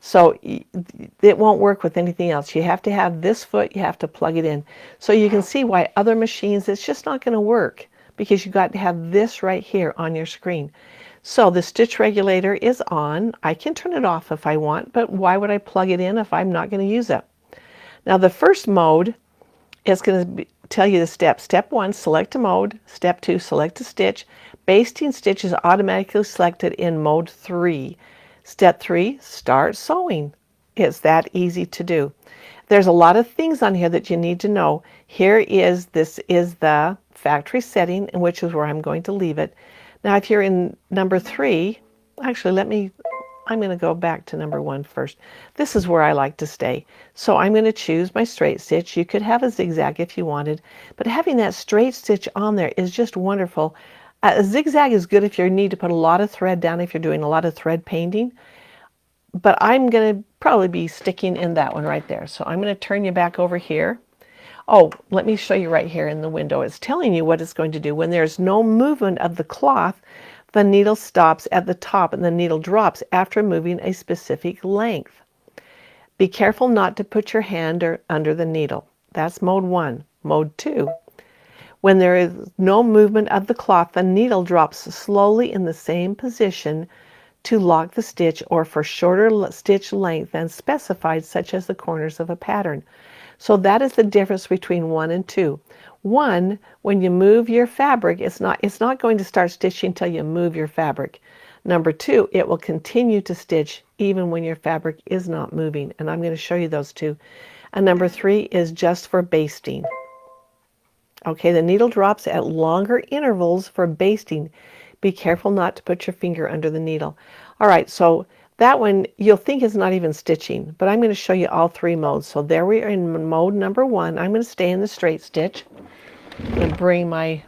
So it won't work with anything else. You have to have this foot, you have to plug it in. So you can see why other machines, it's just not going to work because you've got to have this right here on your screen. So the stitch regulator is on. I can turn it off if I want, but why would I plug it in if I'm not going to use it? Now the first mode is going to tell you the steps. Step 1, select a mode. Step 2, select a stitch. Basting stitch is automatically selected in mode 3. Step 3, start sewing. It's that easy to do. There's a lot of things on here that you need to know. This is the factory setting, which is where I'm going to leave it. Now, if you're in number 3, actually, I'm going to go back to number 1 first. This is where I like to stay. So I'm going to choose my straight stitch. You could have a zigzag if you wanted, but having that straight stitch on there is just wonderful. A zigzag is good if you need to put a lot of thread down, if you're doing a lot of thread painting, but I'm going to probably be sticking in that one right there. So I'm going to turn you back over here. Oh, let me show you right here in the window. It's telling you what it's going to do. When there's no movement of the cloth, the needle stops at the top and the needle drops after moving a specific length. Be careful not to put your hand under the needle. That's mode 1. Mode 2. When there is no movement of the cloth, the needle drops slowly in the same position to lock the stitch or for shorter stitch length than specified, such as the corners of a pattern. So that is the difference between 1 and 2. 1, when you move your fabric, it's not going to start stitching until you move your fabric. Number 2, it will continue to stitch even when your fabric is not moving. And I'm going to show you those two. And number 3 is just for basting. Okay, the needle drops at longer intervals for basting. Be careful not to put your finger under the needle. All right, so that one you'll think is not even stitching, but I'm going to show you all 3 modes. So there we are in mode number 1. I'm going to stay in the straight stitch. I'm going to bring my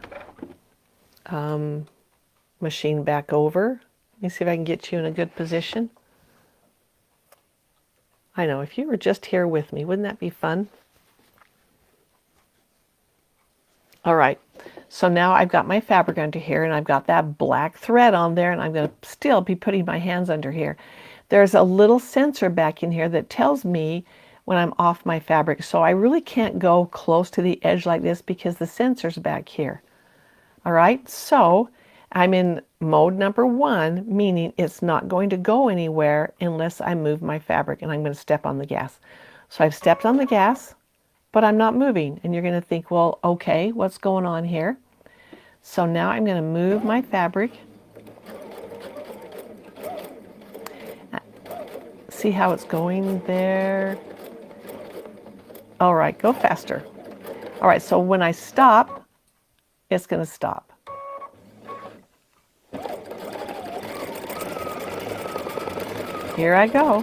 machine back over. Let me see if I can get you in a good position. I know, if you were just here with me, wouldn't that be fun? All right, so now I've got my fabric under here, and I've got that black thread on there, and I'm going to still be putting my hands under here. There's a little sensor back in here that tells me when I'm off my fabric, so I really can't go close to the edge like this because the sensor's back here. All right, so I'm in mode number 1, meaning it's not going to go anywhere unless I move my fabric, and I'm going to step on the gas. So I've stepped on the gas, but I'm not moving. And you're going to think, well, okay, what's going on here? So now I'm going to move my fabric. See how it's going there? All right, go faster. All right, so when I stop, it's going to stop. Here I go.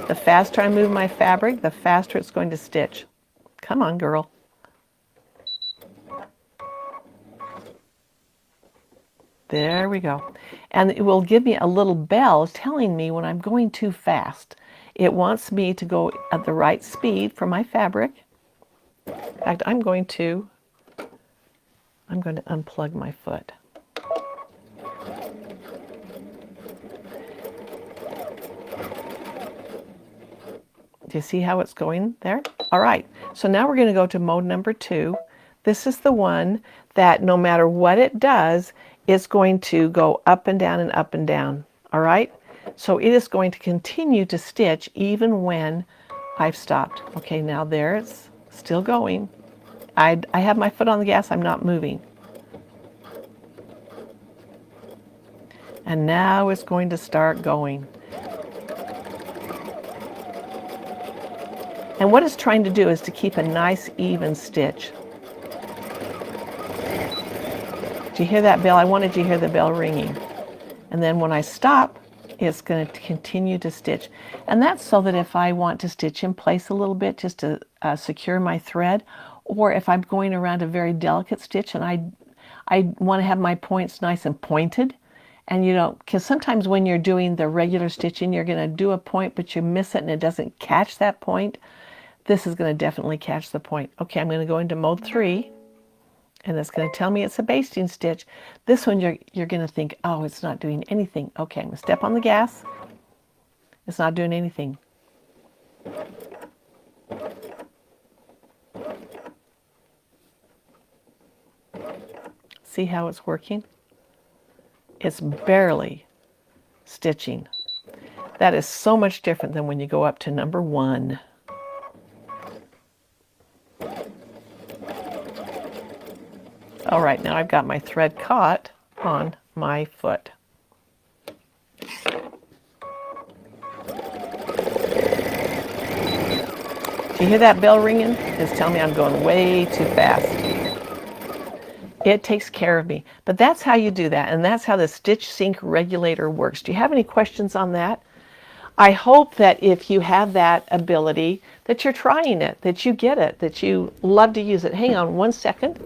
The faster I move my fabric, the faster it's going to stitch. Come on, girl. There we go. And it will give me a little bell telling me when I'm going too fast. It wants me to go at the right speed for my fabric. In fact, I'm going to unplug my foot. Do you see how it's going there? All right, so now we're going to go to mode number 2. This is the one that no matter what it does, it's going to go up and down and up and down. All right, so it is going to continue to stitch even when I've stopped. Okay, now there it's still going. I have my foot on the gas, I'm not moving. And now it's going to start going. And what it's trying to do is to keep a nice even stitch. Do you hear that bell? I wanted you to hear the bell ringing. And then when I stop, it's going to continue to stitch. And that's so that if I want to stitch in place a little bit just to secure my thread, or if I'm going around a very delicate stitch and I want to have my points nice and pointed, and you know, because sometimes when you're doing the regular stitching, you're going to do a point, but you miss it and it doesn't catch that point. This is going to definitely catch the point. Okay, I'm going to go into mode 3, and it's going to tell me it's a basting stitch. This one, you're going to think, oh, it's not doing anything. Okay, I'm going to step on the gas. It's not doing anything. See how it's working? It's barely stitching. That is so much different than when you go up to number 1. All right, now I've got my thread caught on my foot. You hear that bell ringing? It's telling me I'm going way too fast. It takes care of me. But that's how you do that, and that's how the stitch sync regulator works. Do you have any questions on that? I hope that if you have that ability, that you're trying it, that you get it, that you love to use it. Hang on one second.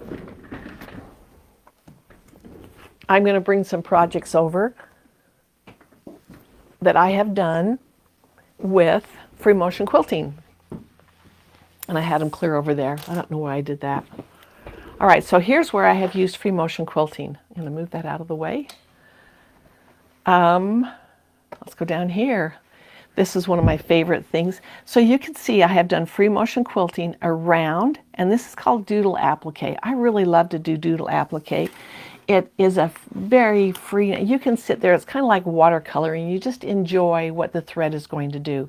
I'm going to bring some projects over that I have done with free motion quilting. And I had them clear over there. I don't know why I did that. All right, so here's where I have used free motion quilting. I'm going to move that out of the way. Let's go down here. This is one of my favorite things. So you can see I have done free motion quilting around, and this is called doodle applique. I really love to do doodle applique. It is a very free, you can sit there, it's kind of like watercoloring. You just enjoy what the thread is going to do.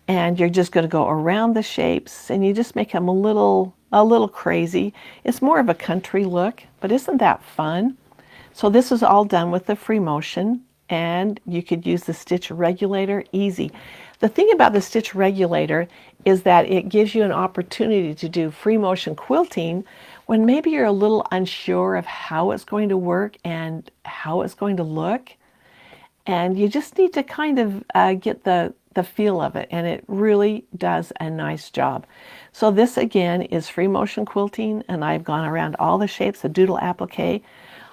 And you're just going to go around the shapes, and you just make them a little crazy. It's more of a country look, but isn't that fun? So this is all done with the free motion, and you could use the stitch regulator, easy. The thing about the stitch regulator is that it gives you an opportunity to do free motion quilting when maybe you're a little unsure of how it's going to work and how it's going to look. And you just need to kind of get the feel of it, and it really does a nice job. So this again is free motion quilting, and I've gone around all the shapes of doodle applique.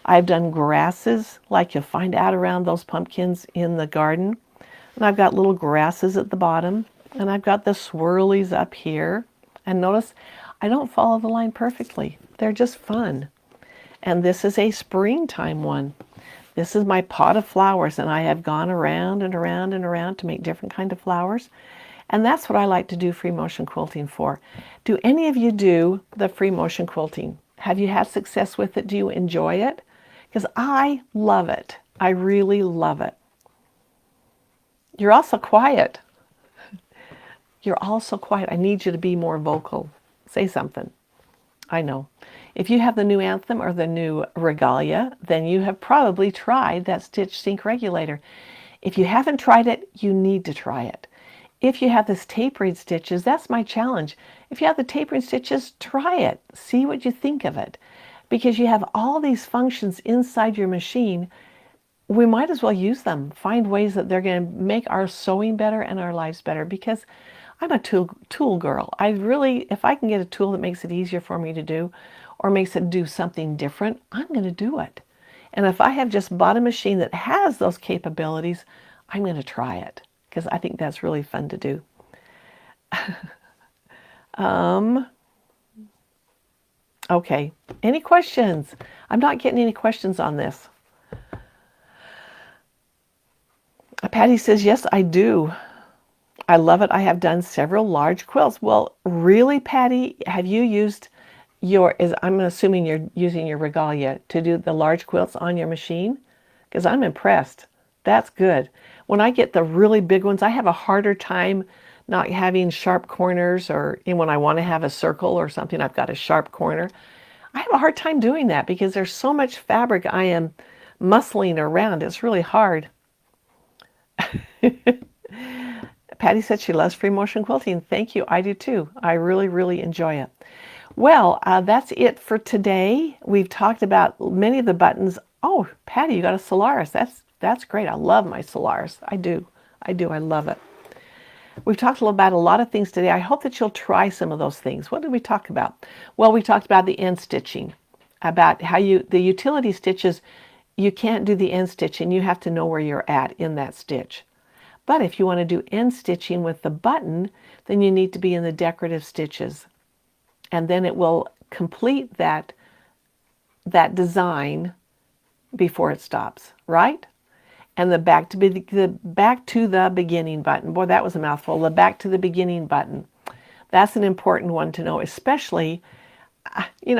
I've done grasses like you'll find out around those pumpkins in the garden, and I've got little grasses at the bottom, and I've got the swirlies up here. And notice I don't follow the line perfectly. They're just fun. And this is a springtime one. This is my pot of flowers, and I have gone around and around and around to make different kind of flowers. And that's what I like to do free motion quilting for. Do any of you do the free motion quilting? Have you had success with it? Do you enjoy it? Because I love it. I really love it. You're also quiet. You're also quiet. I need you to be more vocal. Say something. I know. If you have the new Anthem or the new Regalia, then you have probably tried that stitch sync regulator. If you haven't tried it, you need to try it. If you have this tapering stitches, that's my challenge. If you have the tapering stitches, try it. See what you think of it. Because you have all these functions inside your machine, we might as well use them. Find ways that they're going to make our sewing better and our lives better, because I'm a tool girl. I really, if I can get a tool that makes it easier for me to do or makes it do something different, I'm going to do it. And if I have just bought a machine that has those capabilities, I'm going to try it because I think that's really fun to do. Okay, any questions? I'm not getting any questions on this. Patty says, yes, I do. I love it. I have done several large quilts. Well, really, Patty, have you used I'm assuming you're using your Regalia to do the large quilts on your machine? Because I'm impressed. That's good. When I get the really big ones, I have a harder time not having sharp corners, or when I want to have a circle or something, I've got a sharp corner. I have a hard time doing that because there's so much fabric I am muscling around. It's really hard. Patty said she loves free motion quilting. Thank you. I do too. I really, really enjoy it. Well, that's it for today. We've talked about many of the buttons. Oh, Patty, you got a Solaris. That's great. I love my Solaris. I do. I love it. We've talked about a lot of things today. I hope that you'll try some of those things. What did we talk about? Well, we talked about the end stitching, about how the utility stitches, you can't do the end stitching. You have to know where you're at in that stitch. But if you want to do end stitching with the button, then you need to be in the decorative stitches. And then it will complete that design before it stops, right? And the back to the beginning button. Boy, that was a mouthful. The back to the beginning button. That's an important one to know, especially,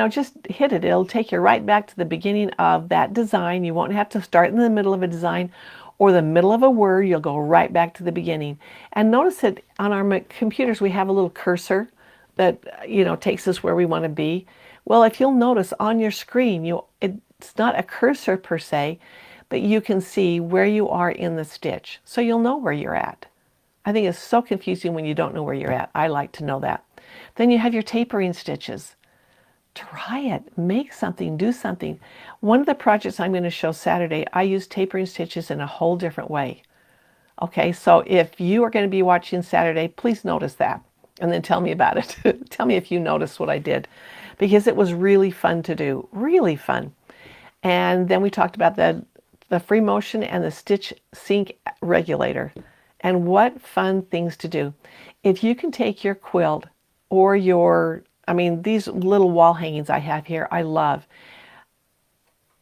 just hit it. It'll take you right back to the beginning of that design. You won't have to start in the middle of a design or the middle of a word. You'll go right back to the beginning. And notice that on our computers, we have a little cursor that, takes us where we want to be. Well, if you'll notice on your screen, it's not a cursor per se, but you can see where you are in the stitch. So you'll know where you're at. I think it's so confusing when you don't know where you're at. I like to know that. Then you have your tapering stitches. Try it. Make something. Do something. One of the projects I'm going to show Saturday, I use tapering stitches in a whole different way. Okay, so if you are going to be watching Saturday, please notice that and then tell me about it. Tell me if you noticed what I did, because it was really fun to do. Really fun. And then we talked about the free motion and the stitch sync regulator. And what fun things to do. If you can take your quilt or these little wall hangings I have here, I love.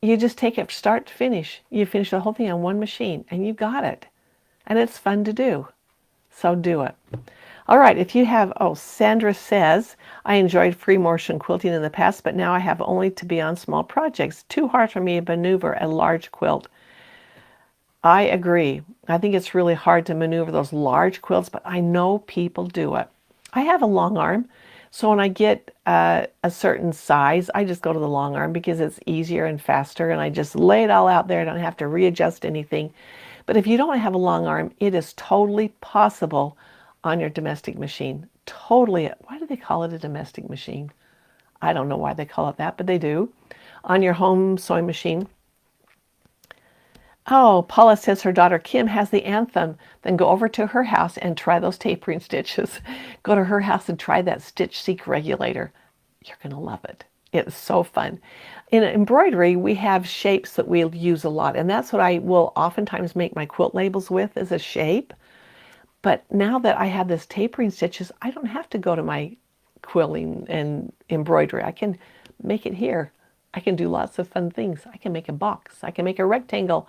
You just take it start to finish. You finish the whole thing on one machine and you got it. And it's fun to do. So do it. All right, if you have, Sandra says, I enjoyed free motion quilting in the past, but now I have only to be on small projects. Too hard for me to maneuver a large quilt. I agree. I think it's really hard to maneuver those large quilts, but I know people do it. I have a long arm, so when I get a certain size, I just go to the long arm because it's easier and faster, and I just lay it all out there. I don't have to readjust anything. But if you don't have a long arm, it is totally possible on your domestic machine. Totally. Why do they call it a domestic machine? I don't know why they call it that, but they do. On your home sewing machine. Oh, Paula says her daughter Kim has the Anthem. Then go over to her house and try those tapering stitches. Go to her house and try that stitch seek regulator. You're going to love it. It's so fun. In embroidery, we have shapes that we'll use a lot, and that's what I will oftentimes make my quilt labels with, is a shape. But now that I have this tapering stitches, I don't have to go to my quilting and embroidery. I can make it here. I can do lots of fun things. I can make a box. I can make a rectangle.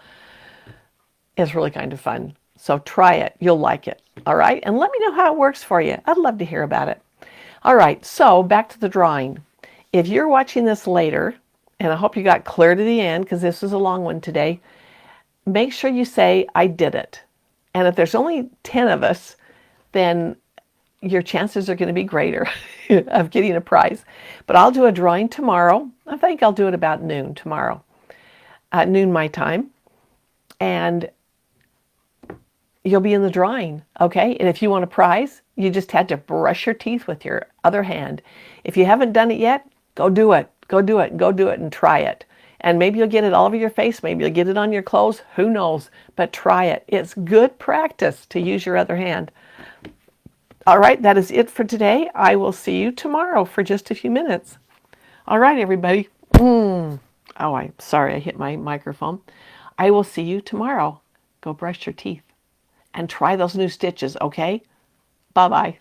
It's really kind of fun. So try it. You'll like it. All right? And let me know how it works for you. I'd love to hear about it. All right. So back to the drawing. If you're watching this later, and I hope you got clear to the end because this was a long one today, make sure you say, I did it. And if there's only 10 of us, then your chances are going to be greater of getting a prize. But I'll do a drawing tomorrow. I think I'll do it about noon tomorrow, at noon my time. And you'll be in the drawing, okay? And if you want a prize, you just had to brush your teeth with your other hand. If you haven't done it yet, go do it. Go do it. Go do it and try it. And maybe you'll get it all over your face. Maybe you'll get it on your clothes. Who knows? But try it. It's good practice to use your other hand. All right, that is it for today. I will see you tomorrow for just a few minutes. All right, everybody. Oh, I'm sorry I hit my microphone. I will see you tomorrow. Go brush your teeth and try those new stitches, okay? Bye-bye.